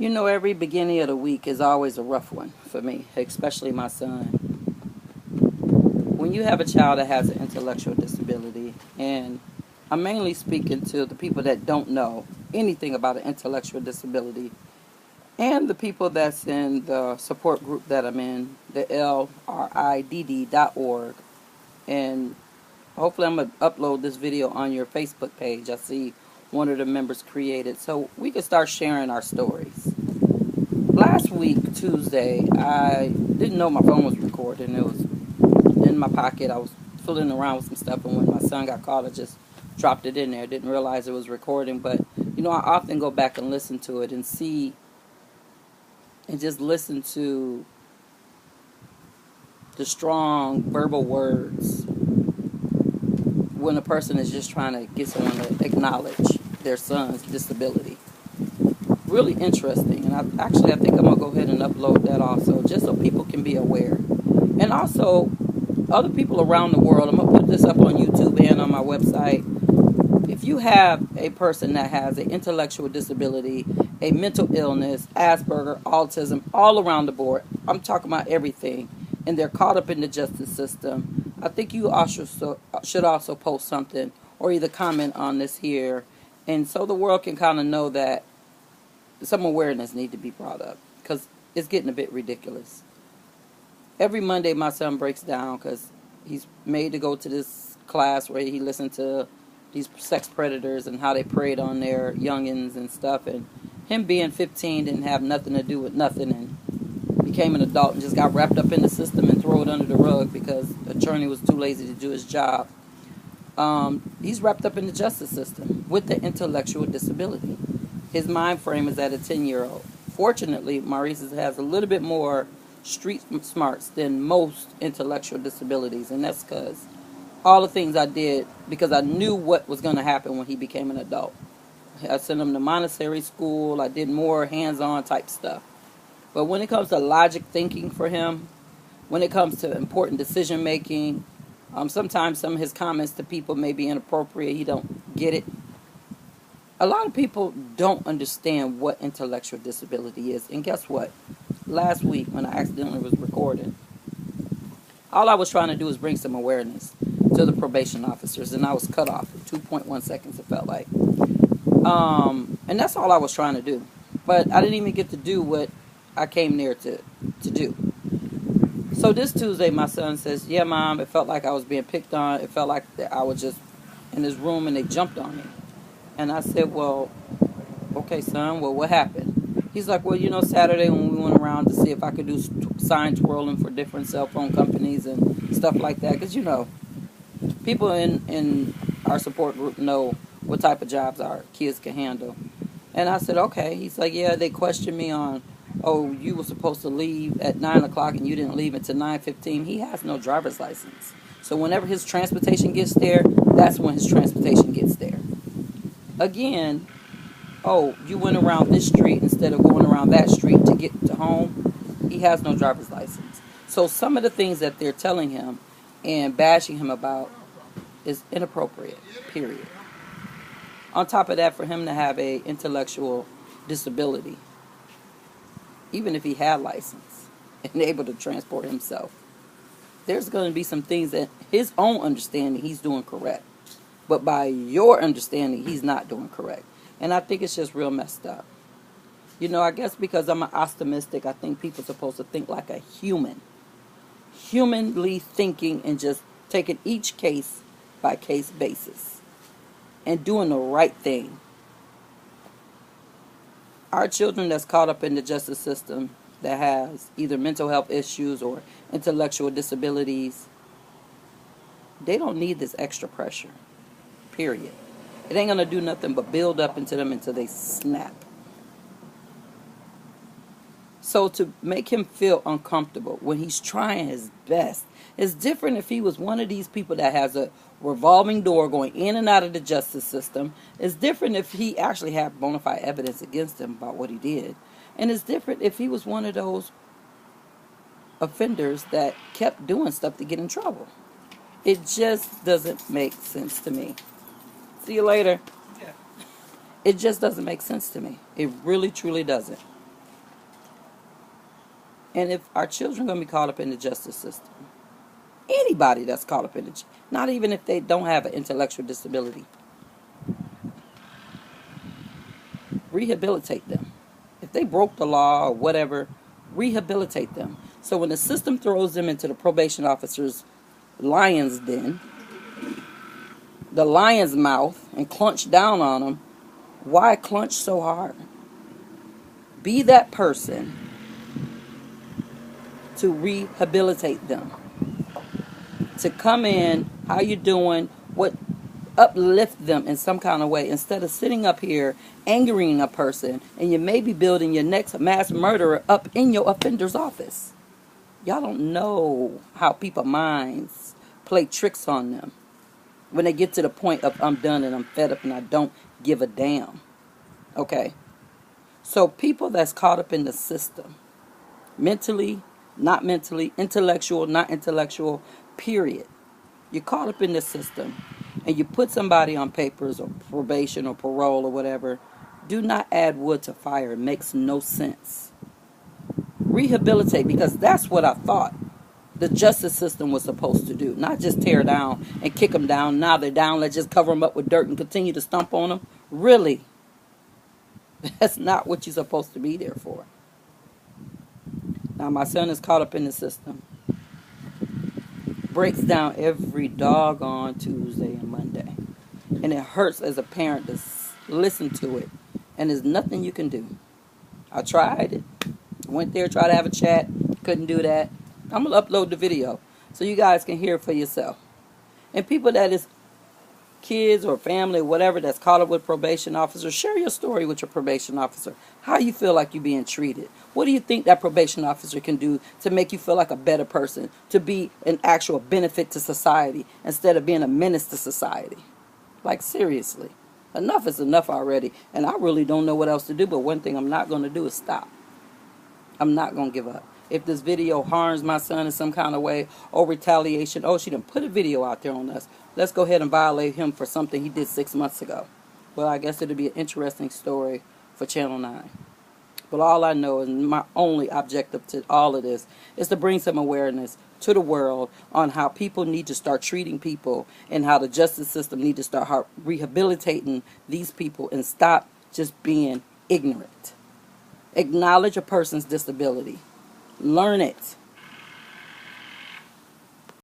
You know, every beginning of the week is always a rough one for me, especially my son. When you have a child that has an intellectual disability, and I'm mainly speaking to the people that don't know anything about an intellectual disability, and the people that's in the support group that I'm in, the LRIDD.org, and hopefully I'm going to upload this video on your Facebook page. I see one of the members created, so we can start sharing our stories. Last week, Tuesday, I didn't know my phone was recording. It was in my pocket. I was fooling around with some stuff, and when my son got called, I just dropped it in there. Didn't realize it was recording, but you know, I often go back and listen to it and see and just listen to the strong verbal words when a person is just trying to get someone to acknowledge their son's disability. Really interesting, and I think I'm going to go ahead and upload that also, just so people can be aware. And also, other people around the world, I'm going to put this up on YouTube and on my website. If you have a person that has an intellectual disability, a mental illness, Asperger, autism, all around the board, I'm talking about everything, and they're caught up in the justice system, I think you also should also post something or either comment on this here, and so the world can kind of know that some awareness need to be brought up, because it's getting a bit ridiculous. Every Monday my son breaks down because he's made to go to this class where he listened to these sex predators and how they preyed on their youngins and stuff, and him being 15 didn't have nothing to do with nothing and became an adult and just got wrapped up in the system and thrown it under the rug because the attorney was too lazy to do his job. He's wrapped up in the justice system with the intellectual disability. His mind frame is at a 10-year-old. Fortunately, Maurice has a little bit more street smarts than most intellectual disabilities, and that's because all the things I did, because I knew what was going to happen when he became an adult. I sent him to Montessori school. I did more hands-on type stuff. But when it comes to logic thinking for him, when it comes to important decision making, sometimes some of his comments to people may be inappropriate. He don't get it. A lot of people don't understand what intellectual disability is. And guess what? Last week when I accidentally was recording, all I was trying to do was bring some awareness to the probation officers, and I was cut off in 2.1 seconds, it felt like. And that's all I was trying to do. But I didn't even get to do what I came there to do. So this Tuesday, my son says, yeah, Mom, it felt like I was being picked on. It felt like that I was just in this room and they jumped on me. And I said, well, okay, son, well, what happened? He's like, well, you know, Saturday when we went around to see if I could do sign twirling for different cell phone companies and stuff like that. Because, you know, people in our support group know what type of jobs our kids can handle. And I said, okay. He's like, yeah, they questioned me on, oh, you were supposed to leave at 9 o'clock and you didn't leave until 9:15. He has no driver's license. So whenever his transportation gets there, that's when his transportation gets there. Again, oh, you went around this street instead of going around that street to get to home. He has no driver's license. So some of the things that they're telling him and bashing him about is inappropriate, period. On top of that, for him to have a intellectual disability, even if he had license and able to transport himself, there's going to be some things that his own understanding he's doing correct. But by your understanding, he's not doing correct. And I think it's just real messed up. You know, I guess because I'm an optimistic, I think people are supposed to think like a human. Humanly thinking and just taking each case by case basis. And doing the right thing. Our children that's caught up in the justice system that has either mental health issues or intellectual disabilities, they don't need this extra pressure. Period. It ain't going to do nothing but build up into them until they snap. So to make him feel uncomfortable when he's trying his best, it's different if he was one of these people that has a revolving door going in and out of the justice system. It's different if he actually had bona fide evidence against him about what he did. And it's different if he was one of those offenders that kept doing stuff to get in trouble. It just doesn't make sense to me. See you later. Yeah. It just doesn't make sense to me. It really, truly doesn't. And if our children are going to be caught up in the justice system, anybody that's caught up in it, not even if they don't have an intellectual disability, rehabilitate them. If they broke the law or whatever, rehabilitate them. So when the system throws them into the probation officer's lion's den, the lion's mouth, and clench down on them, why clench so hard? Be that person to rehabilitate them. To come in, how you doing, what, uplift them in some kind of way, instead of sitting up here angering a person, and you may be building your next mass murderer up in your offender's office. Y'all don't know how people's minds play tricks on them when they get to the point of I'm done and I'm fed up and I don't give a damn. Okay? So people that's caught up in the system, mentally, not mentally, intellectual, not intellectual, period. You're caught up in the system and you put somebody on papers or probation or parole or whatever. Do not add wood to fire. It makes no sense. Rehabilitate, because that's what I thought the justice system was supposed to do. Not just tear down and kick them down. Now they're down, let's just cover them up with dirt and continue to stomp on them. Really? That's not what you're supposed to be there for. Now my son is caught up in the system. Breaks down every doggone Tuesday and Monday. And it hurts as a parent to listen to it. And there's nothing you can do. I tried it. Went there, tried to have a chat. Couldn't do that. I'm going to upload the video so you guys can hear it for yourself. And people that is kids or family or whatever that's caught up with probation officers, share your story with your probation officer. How you feel like you're being treated. What do you think that probation officer can do to make you feel like a better person, to be an actual benefit to society instead of being a menace to society? Like, seriously. Enough is enough already. And I really don't know what else to do, but one thing I'm not going to do is stop. I'm not going to give up. If this video harms my son in some kind of way, or retaliation, oh, she done put a video out there on us, let's go ahead and violate him for something he did 6 months ago. Well, I guess it'll be an interesting story for Channel 9. But all I know is my only objective to all of this is to bring some awareness to the world on how people need to start treating people and how the justice system need to start rehabilitating these people and stop just being ignorant. Acknowledge a person's disability. Learn it.